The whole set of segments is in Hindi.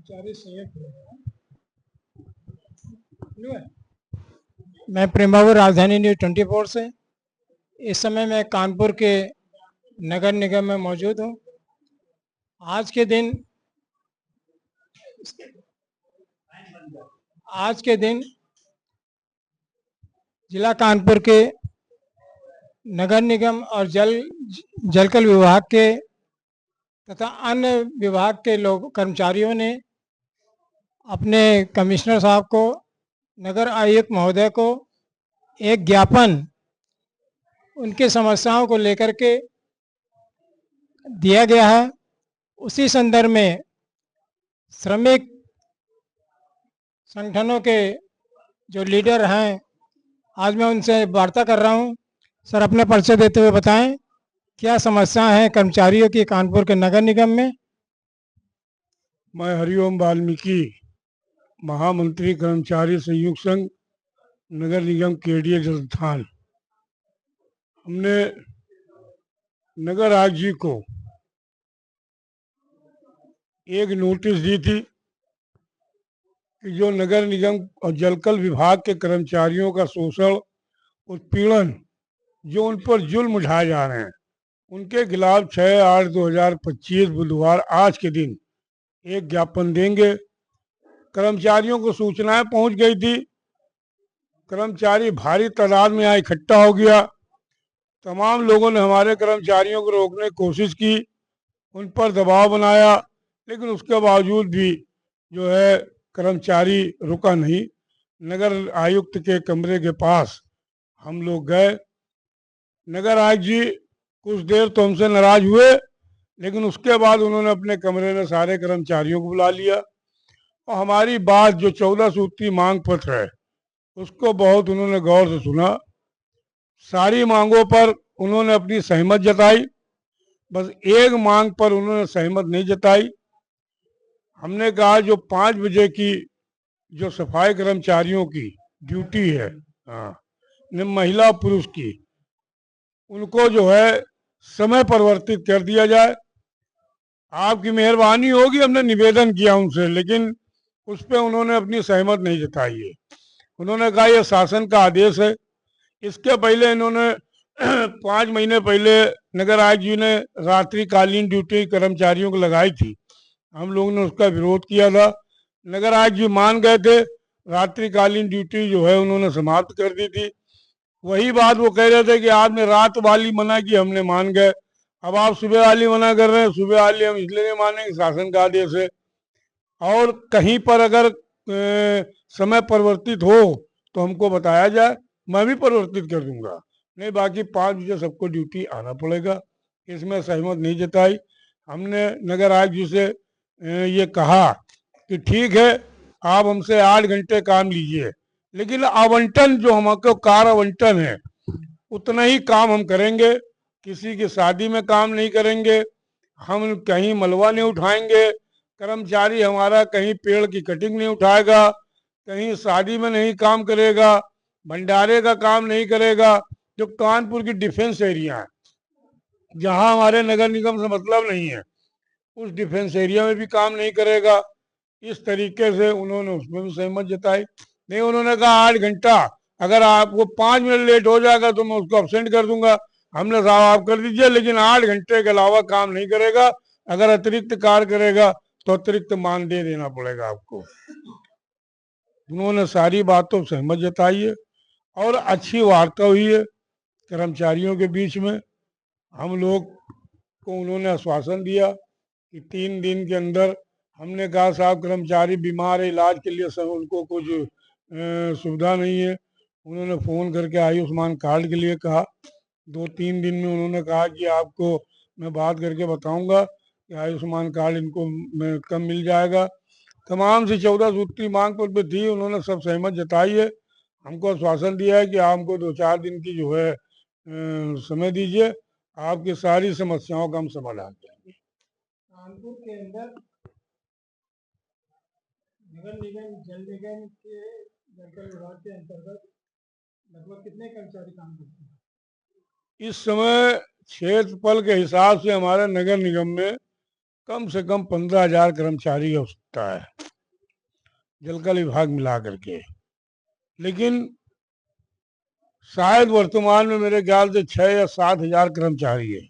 कर्मचारी संयुक्त मैं प्रेमापुर राजधानी न्यूज 24 से इस समय मैं कानपुर के नगर निगम में मौजूद हूँ। आज के दिन जिला कानपुर के नगर निगम और जलकल विभाग के तथा अन्य विभाग के लोग कर्मचारियों ने अपने कमिश्नर साहब को, नगर आयुक्त महोदय को एक ज्ञापन उनकी समस्याओं को लेकर के दिया गया है। उसी संदर्भ में श्रमिक संगठनों के जो लीडर हैं, आज मैं उनसे वार्ता कर रहा हूं। सर, अपने परिचय देते हुए बताएं क्या समस्याएं हैं कर्मचारियों की कानपुर के नगर निगम में। मैं हरिओम वाल्मीकि, महामंत्री कर्मचारी संयुक्त संघ नगर निगम केडीए राजस्थान। हमने नगर आयुक्त जी को एक नोटिस दी थी कि जो नगर निगम और जलकल विभाग के कर्मचारियों का शोषण, उत्पीड़न, जो उन पर जुल्म उठाए जा रहे हैं, उनके खिलाफ 6/8/2025 बुधवार आज के दिन एक ज्ञापन देंगे। कर्मचारियों को सूचनाएं पहुंच गई थी, कर्मचारी भारी तादाद में यहाँ इकट्ठा हो गया। तमाम लोगों ने हमारे कर्मचारियों को रोकने की कोशिश की, उन पर दबाव बनाया, लेकिन उसके बावजूद भी जो है कर्मचारी रुका नहीं। नगर आयुक्त के कमरे के पास हम लोग गए। नगर आयुक्त जी कुछ देर तो हमसे नाराज हुए, लेकिन उसके बाद उन्होंने अपने कमरे में सारे कर्मचारियों को बुला लिया और हमारी बात, जो 14 सूत्री मांग पत्र है, उसको बहुत उन्होंने गौर से सुना। सारी मांगों पर उन्होंने अपनी सहमत जताई, बस एक मांग पर उन्होंने सहमत नहीं जताई। हमने कहा जो 5 बजे की जो सफाई कर्मचारियों की ड्यूटी है, हाँ, महिला पुरुष की, उनको जो है समय परिवर्तित कर दिया जाए। आपकी मेहरबानी होगी, हमने निवेदन किया उनसे, लेकिन उस पर उन्होंने अपनी सहमत नहीं जताई है। उन्होंने कहा यह शासन का आदेश है। इसके पहले इन्होंने 5 महीने पहले नगर आयुक्त जी ने रात्रिकालीन ड्यूटी कर्मचारियों को लगाई थी। हम लोगों ने उसका विरोध किया था। नगर आयुक्त जी मान गए थे, रात्रिकालीन ड्यूटी जो है उन्होंने समाप्त कर दी थी। वही बात वो कह रहे थे कि आपने रात वाली मना की, हमने मान गए। अब आप सुबह वाली मना कर रहे हैं। सुबह वाली हम इसलिए नहीं मानेंगे, शासन का आदेश है। और कहीं पर अगर समय परिवर्तित हो तो हमको बताया जाए, मैं भी परिवर्तित कर दूंगा। नहीं, बाकी 5 बजे सबको ड्यूटी आना पड़ेगा। इसमें सहमत नहीं जताई। हमने नगर आयुक्त जी से ये कहा कि ठीक है, आप हमसे 8 घंटे काम लीजिए, लेकिन आवंटन जो हमको कार आवंटन है, उतना ही काम हम करेंगे। किसी की शादी में काम नहीं करेंगे, हम कहीं मलबा नहीं उठाएंगे, कर्मचारी हमारा कहीं पेड़ की कटिंग नहीं उठाएगा, कहीं शादी में नहीं काम करेगा, भंडारे का काम नहीं करेगा। जो कानपुर की डिफेंस एरिया है, जहां हमारे नगर निगम से मतलब नहीं है, उस डिफेंस एरिया में भी काम नहीं करेगा। इस तरीके से उन्होंने उसमें भी सहमत जताई। नहीं, उन्होंने कहा 8 घंटा, अगर आपको 5 मिनट लेट हो जाएगा तो मैं उसको अब्सेंट कर दूंगा। हमने साहब आप कर दीजिए, लेकिन 8 घंटे के अलावा काम नहीं करेगा। अगर अतिरिक्त कार्य करेगा तो अतिरिक्त मानदेय देना पड़ेगा आपको। उन्होंने सारी बातों सहमत जताई है और अच्छी वार्ता हुई है कर्मचारियों के बीच में। हम लोग को उन्होंने आश्वासन दिया कि 3 दिन के अंदर, हमने कहा साहब कर्मचारी बीमार है, इलाज के लिए सब उनको कुछ सुविधा नहीं है। उन्होंने फ़ोन करके आयुष्मान कार्ड के लिए कहा। 2-3 दिन में उन्होंने कहा कि आपको मैं बात करके बताऊंगा कि आयुष्मान कार्ड इनको कब मिल जाएगा। तमाम से 14 सूत्री मांग पर थी, उन्होंने सब सहमत जताई है। हमको आश्वासन दिया है कि आपको 2-4 दिन की जो है समय दीजिए, आपकी सारी समस्याओं का हम समाधान करेंगे। कानपुर के अंदर नगर निगम, जल निगम के जलकल विभाग के अंतर्गत लगभग कितने कर्मचारी काम करते हैं? इस समय क्षेत्रफल के हिसाब से हमारे नगर निगम में कम से कम 15,000 कर्मचारी की आवश्यकता है जलकल विभाग मिला करके। लेकिन शायद वर्तमान में मेरे ख्याल से 6 या 7 हजार कर्मचारी है।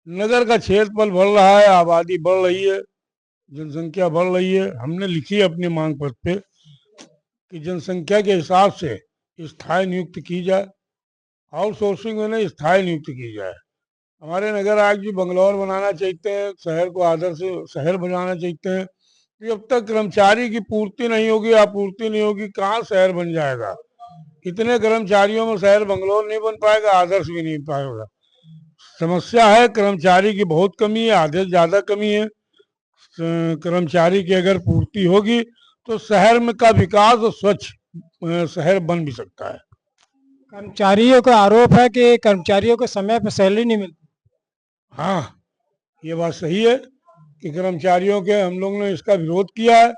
नगर का क्षेत्रफल बढ़ रहा है, आबादी बढ़ रही है, जनसंख्या बढ़ रही है। हमने लिखी है अपने मांग पत्र पे कि जनसंख्या के हिसाब से स्थायी नियुक्त की जाए, आउटसोर्सिंग में नहीं स्थायी नियुक्त की जाए। हमारे नगर आयुक्त जी बंगलौर बनाना चाहते हैं, शहर को आदर्श शहर बनाना चाहते हैं। जब तक कर्मचारी की पूर्ति नहीं होगी, आपूर्ति नहीं होगी, कहाँ शहर बन जाएगा। इतने कर्मचारियों में शहर बंगलौर नहीं बन पाएगा, आदर्श भी नहीं पाएगा। समस्या है कर्मचारी की बहुत कमी है, आधे से ज्यादा कमी है। कर्मचारी की अगर पूर्ति होगी तो शहर में का विकास और स्वच्छ शहर बन भी सकता है। कर्मचारियों का आरोप है कि कर्मचारियों को समय पर सैलरी नहीं मिलती। हाँ, ये बात सही है कि कर्मचारियों के हम लोग ने इसका विरोध किया है।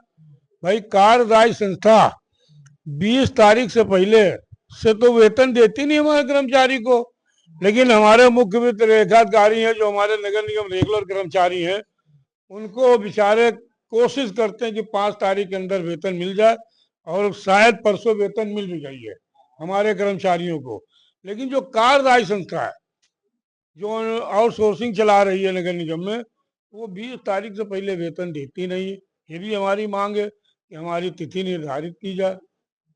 भाई कार्यदायी संस्था 20 तारीख से पहले से तो वेतन देती नहीं हमारे कर्मचारी को, लेकिन हमारे मुख्य वित्त रेखाधिकारी हैं जो हमारे नगर निगम रेगुलर कर्मचारी हैं, उनको बेचारे कोशिश करते हैं कि 5 तारीख के अंदर वेतन मिल जाए, और शायद परसों वेतन मिल भी गई है हमारे कर्मचारियों को। लेकिन जो कार्यदायी संस्था है जो आउटसोर्सिंग चला रही है नगर निगम में, वो 20 तारीख से पहले वेतन देती नहीं है। ये भी हमारी मांग है कि हमारी तिथि निर्धारित की जाए,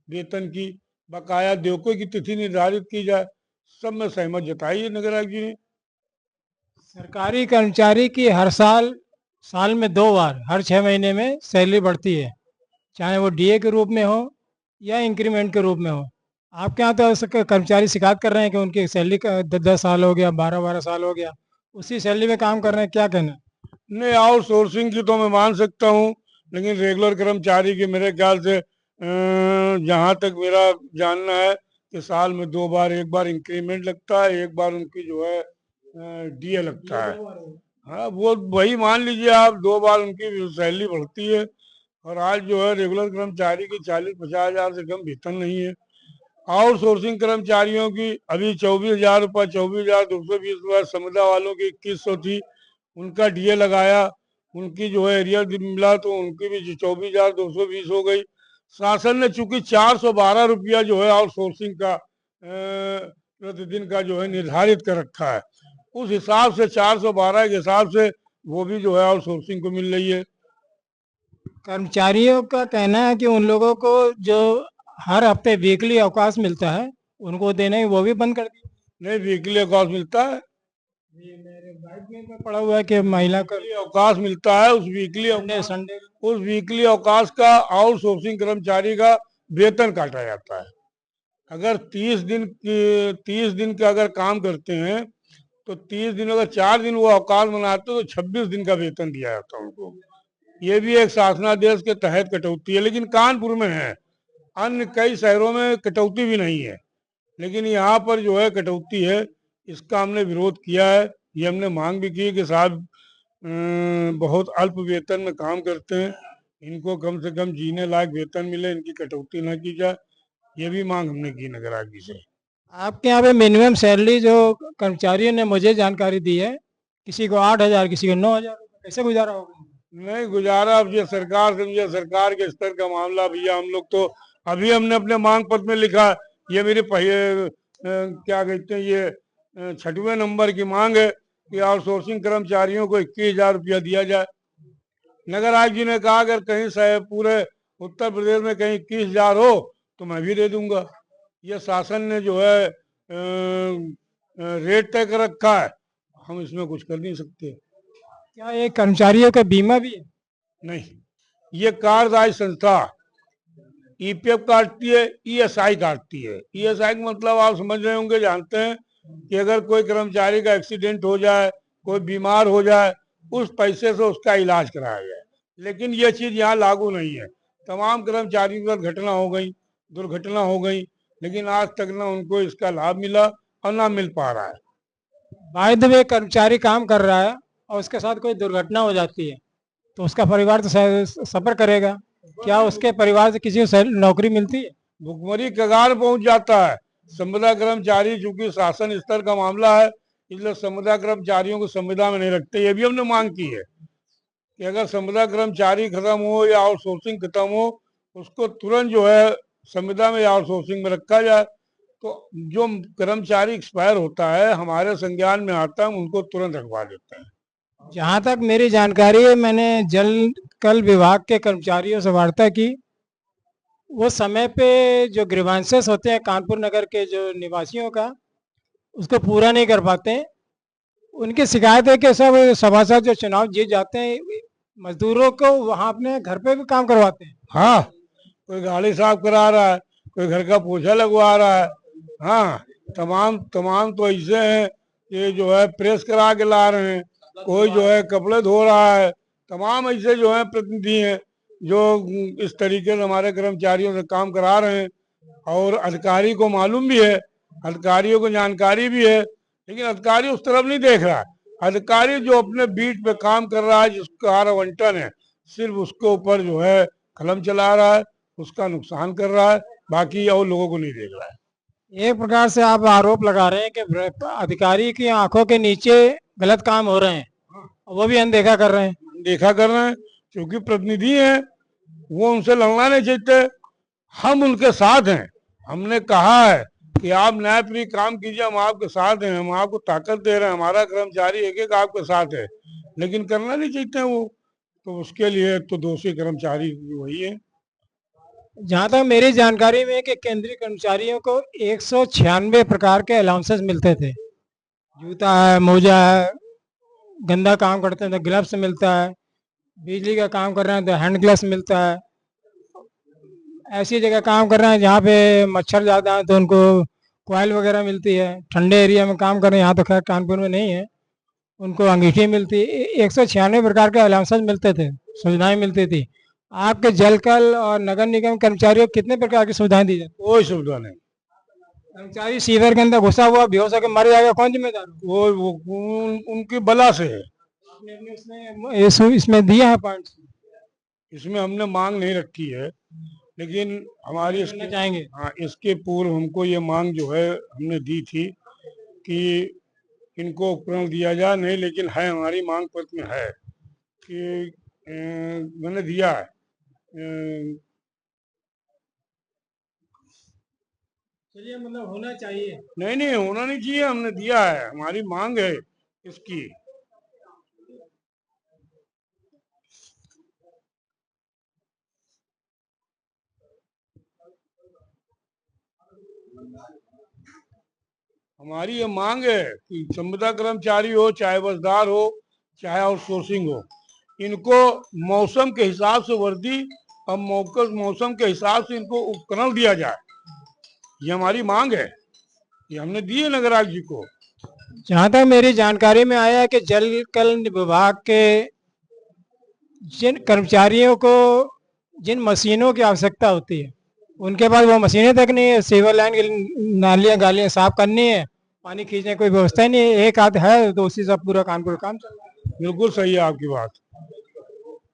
वेतन की बकाया देयकों की तिथि निर्धारित की जाए। सब में सहमत जताई है नगर आयुक्त जी ने। सरकारी कर्मचारी की हर साल में 2 बार हर 6 महीने में सैलरी बढ़ती है, चाहे वो डीए के रूप में हो या इंक्रीमेंट के रूप में हो। आपके यहाँ तो ऐसे कर्मचारी शिकायत कर रहे हैं कि उनकी सैलरी का 10 10 साल हो गया, 12 12 साल हो गया, उसी सैलरी में काम कर रहे हैं, क्या कहना है? नहीं, आउटसोर्सिंग की तो मैं मान सकता हूँ, लेकिन रेगुलर कर्मचारी की मेरे ख्याल से जहाँ तक मेरा जानना है कि साल में 2 बार, एक बार इंक्रीमेंट लगता है, एक बार उनकी जो है डीए लगता है। हाँ, वो वही मान लीजिए आप, 2 बार उनकी सैलरी बढ़ती है। और आज जो है रेगुलर कर्मचारी की 40-50 हजार से कम वेतन नहीं है। आउटसोर्सिंग कर्मचारियों की अभी 24,000 रुपये, 24,220 रुपये, संविदा वालों की 2100 थी, उनका डीए लगाया, उनकी जो है एरियर मिला तो उनकी भी 24,220 हो गई। शासन ने चूंकि 412 रुपया जो है आउटसोर्सिंग का प्रतिदिन का जो है निर्धारित कर रखा है, उस हिसाब से 412 के हिसाब से वो भी जो है आउटसोर्सिंग को मिल रही है। कर्मचारियों का कहना है कि उन लोगों को जो हर हफ्ते वीकली अवकाश मिलता है उनको देने वो भी बंद कर दिया। नहीं, वीकली अवकाश मिलता है, ये मेरे गाइड में पढ़ा हुआ है कि महिला का अवकाश मिलता है। संडे उस वीकली अवकाश का आउटसोर्सिंग कर्मचारी का वेतन काटा जाता है। अगर 30 दिन का अगर काम करते हैं तो 30 दिन, अगर 4 दिन वो अवकाश मनाते तो 26 दिन का वेतन दिया जाता है उनको। ये भी एक शासनादेश के तहत कटौती है, लेकिन कानपुर में है, अन्य कई शहरों में कटौती भी नहीं है, लेकिन यहाँ पर जो है कटौती है। इसका हमने विरोध किया है। ये हमने मांग भी की कि साहब बहुत अल्प वेतन में काम करते हैं, इनको कम से कम जीने लायक वेतन मिले, इनकी कटौती न की जाए। ये भी मांग हमने की नगर आयुक्त से। आपके यहाँ पे मिनिमम सैलरी जो कर्मचारियों ने मुझे जानकारी दी है, किसी को 8 हजार, किसी को 9 हजार, कैसे गुजारा होगा? नहीं गुजारा, अब ये सरकार समझे, सरकार के स्तर का मामला भैया। हम लोग तो अभी हमने अपने मांग पत्र में लिखा, ये मेरे क्या कहते हैं, ये 6वें नंबर की मांग है कि आउटसोर्सिंग कर्मचारियों को 21,000 रुपया दिया जाए। नगर आयुक्त जी ने कहा अगर कहीं पूरे उत्तर प्रदेश में कहीं 21,000 हो तो मैं भी दे दूंगा। ये शासन ने जो है रेट तय कर रखा है, हम इसमें कुछ कर नहीं सकते। क्या ये कर्मचारियों का बीमा भी है? नहीं, ये कार्यदायी संस्था ईपीएफ काटती है, ईएसआई काटती है। ईएसआई का मतलब आप समझ रहे होंगे, जानते हैं कि अगर कोई कर्मचारी का एक्सीडेंट हो जाए, कोई बीमार हो जाए, उस पैसे से उसका इलाज कराया जाए। लेकिन ये चीज यहाँ लागू नहीं है। तमाम कर्मचारियों के साथ घटना हो गई, दुर्घटना हो गई, लेकिन आज तक ना उनको इसका लाभ मिला और ना मिल पा रहा है। बाय द वे, कर्मचारी काम कर रहा है और उसके साथ कोई दुर्घटना हो जाती है तो उसका परिवार तो सफर करेगा। क्या उसके परिवार से किसी को नौकरी मिलती है? भुखमरी कगार पहुंच जाता है। संविदा कर्मचारी चूंकि शासन स्तर का मामला है, इसलिए संविदा कर्मचारियों को संविदा में नहीं रखते। ये भी हमने मांग की है। कि अगर संविदा कर्मचारी खत्म हो या आउटसोर्सिंग खत्म हो, उसको तुरंत जो है संविदा में या आउटसोर्सिंग में रखा जाए। तो जो कर्मचारी एक्सपायर होता है, हमारे संज्ञान में आता है, उनको तुरंत रखवा देते हैं। जहाँ तक मेरी जानकारी है, मैंने जल कल विभाग के कर्मचारियों से वार्ता की। वो समय पे जो ग्रीवांसेस होते हैं कानपुर नगर के जो निवासियों का, उसको पूरा नहीं कर पाते हैं। उनकी शिकायत है कि सब सभासद जो चुनाव जीत जाते हैं, मजदूरों को वहाँ अपने घर पे भी काम करवाते हैं। हाँ, कोई गाड़ी साफ करा रहा है, कोई घर का पोछा लगवा रहा है। हाँ, तमाम तमाम तो ऐसे हैं कि जो है प्रेस करा के ला रहे हैं, कोई जो है कपड़े धो रहा है। तमाम ऐसे जो है प्रतिनिधि हैं जो इस तरीके से हमारे कर्मचारियों से काम करा रहे हैं। और अधिकारी को मालूम भी है, अधिकारियों को जानकारी भी है, लेकिन अधिकारी उस तरफ नहीं देख रहा है। अधिकारी जो अपने बीट पे काम कर रहा है, जिसका आवंटन है, सिर्फ उसके ऊपर जो है कलम चला रहा है, उसका नुकसान कर रहा है, बाकी और लोगों को नहीं देख रहा है। एक प्रकार से आप आरोप लगा रहे हैं कि अधिकारी की आंखों के नीचे गलत काम हो रहे हैं, वो भी अनदेखा कर रहे हैं। देखा कर रहे हैं, क्योंकि प्रतिनिधि हैं, वो उनसे लड़ना नहीं चाहते। हम उनके साथ हैं। हमने कहा है कि आप न्यायप्रिय काम कीजिए, हम आपके साथ हैं, हम आपको ताकत दे रहे हैं, हमारा कर्मचारी एक एक आपके साथ है, लेकिन करना नहीं चाहते वो। तो उसके लिए तो दोषी कर्मचारी वही है। जहाँ तक मेरी जानकारी में है कि केंद्रीय कर्मचारियों को 196 प्रकार के अलाउंसेस मिलते थे। जूता है, मोजा है, गंदा काम करते हैं तो ग्लव्स मिलता है, बिजली का काम कर रहे हैं तो हैंड ग्लव्स मिलता है। ऐसी जगह काम कर रहे हैं जहाँ पे मच्छर ज़्यादा है तो उनको कॉयल वगैरह मिलती है। ठंडे एरिया में काम कर रहे हैं, यहाँ तो खैर कानपुर में नहीं है, उनको अंगीठी मिलती है। 196 प्रकार के अलाउंसेस मिलते थे, सुविधाएं मिलती थी। आपके जलकल और नगर निगम कर्मचारियों को कितने प्रकार की सुविधाएं दी जाती? कोई सुविधा नहीं। कर्मचारी सीवर के अंदर घुसा हुआ बेहोश होकर मर जाएगा, कौन जिम्मेदार? वो उनकी बला से है। इसमें दिया है पॉइंट, इसमें हमने मांग नहीं रखी है, लेकिन हमारी इसके चाहेंगे। हाँ, इसके पूर्व हमको ये मांग जो है हमने दी थी कि इनको उपकरण दिया जाए। नहीं, लेकिन है, हमारी मांग पत्र में है कि मैंने दिया है। चलिए, मतलब होना चाहिए। नहीं नहीं, होना नहीं चाहिए, हमने दिया है, हमारी मांग है इसकी। हमारी ये मांग है कि संविदा कर्मचारी हो, चाहे बसदार हो, चाहे आउटसोर्सिंग हो, इनको मौसम के हिसाब से वर्दी और मौसम के हिसाब से इनको उपकरण दिया जाए। ये हमारी मांग है, ये हमने दी है नगर आयुक्त जी को। जहाँ तक मेरी जानकारी में आया है कि जल कल विभाग के जिन कर्मचारियों को जिन मशीनों की आवश्यकता होती है, उनके पास वो मशीनें तक नहीं है। सीवर लाइन की नालियाँ गालियाँ साफ करनी है, पानी खींचने की कोई व्यवस्था ही नहीं है। एक आध है तो उसी से पूरा कानपुर काम चल रहा है। बिल्कुल सही है आपकी बात,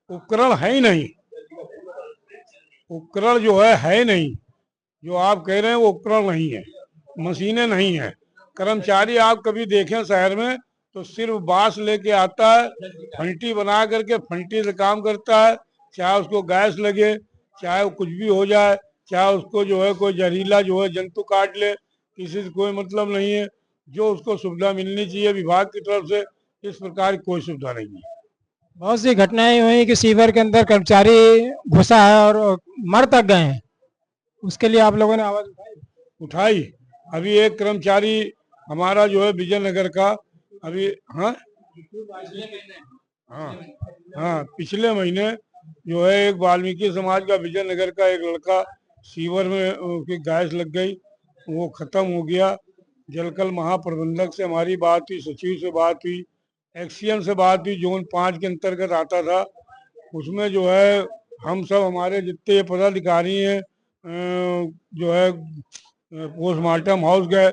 उपकरण है ही नहीं। उपकरण जो है नहीं। जो आप कह रहे हैं वो उपकरण नहीं है, मशीनें नहीं है। कर्मचारी आप कभी देखें शहर में तो सिर्फ बांस लेके आता है, फंटी बना करके फंटी से काम करता है। चाहे उसको गैस लगे, चाहे कुछ भी हो जाए, चाहे उसको जो है कोई जहरीला जो है जंतु काट ले, किसी से कोई मतलब नहीं है। जो उसको सुविधा मिलनी चाहिए विभाग की तरफ से, इस प्रकार की कोई सुविधा नहीं है। बहुत सी घटनाएं हुई कि सीवर के अंदर कर्मचारी घुसा है और मर तक गए हैं, उसके लिए आप लोगों ने आवाज उठाई। अभी एक कर्मचारी हमारा जो है विजयनगर का, अभी हाँ हाँ हाँ, पिछले महीने जो है एक वाल्मीकि समाज का विजयनगर का एक लड़का सीवर में उसकी गैस लग गई, वो खत्म हो गया। जलकल महाप्रबंधक से हमारी बात हुई, सचिव से बात हुई, एक्सीएन से बात हुई, जोन 5 के अंतर्गत आता था। उसमें जो है हम सब हमारे जितने पदाधिकारी हैं जो है पोस्टमार्टम हाउस गए।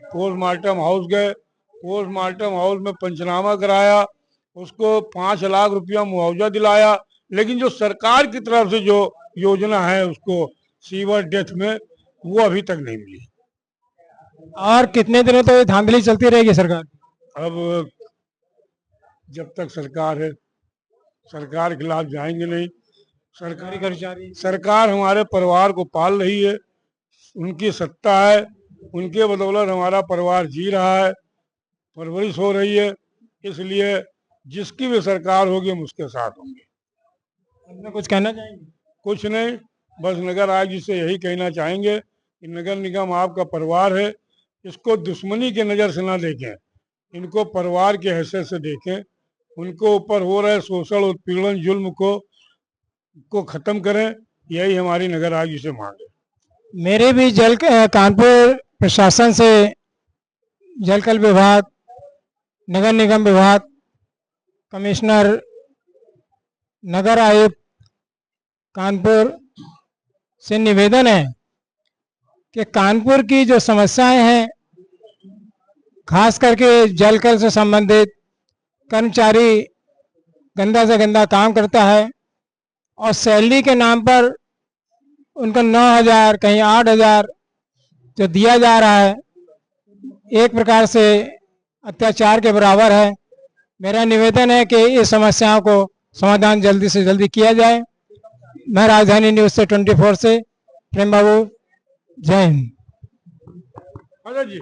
पोस्टमार्टम हाउस में पंचनामा कराया, उसको 5 लाख रुपया मुआवजा दिलाया, लेकिन जो सरकार की तरफ से जो योजना है उसको सीवर डेथ में, वो अभी तक नहीं मिली। और कितने दिनों तो ये धांधली चलती रहेगी सरकार? अब जब तक सरकार है सरकार के खिलाफ जाएंगे नहीं। सरकारी कर्मचारी सरकार हमारे परिवार को पाल रही है, उनकी सत्ता है, उनके बदौलत हमारा परिवार जी रहा है, परवरिश हो रही है। इसलिए जिसकी भी सरकार होगी हम उसके साथ होंगे। अपने कुछ कहना चाहेंगे? कुछ नहीं, बस नगर आयुक्त जी से यही कहना चाहेंगे कि नगर निगम आपका परिवार है, इसको दुश्मनी के नज़र से ना देखें, इनको परिवार के हैसियत से देखें। उनको ऊपर हो रहे शोषण उत्पीड़न जुल्म को खत्म करें, यही हमारी नगर आयुक्त जी से मांग है। मेरे भी कानपुर प्रशासन से जलकल विभाग, नगर निगम विभाग, कमिश्नर, नगर आयुक्त कानपुर से निवेदन है कि कानपुर की जो समस्याएं हैं, खास करके जलकल से संबंधित, कर्मचारी गंदा से गंदा काम करता है और सैलरी के नाम पर उनको 9,000 कहीं 8,000 जो दिया जा रहा है, एक प्रकार से अत्याचार के बराबर है। मेरा निवेदन है कि इस समस्याओं को समाधान जल्दी से जल्दी किया जाए। मैं राजधानी न्यूज़ से 24 से प्रेम बाबू, जय हिंद। जी।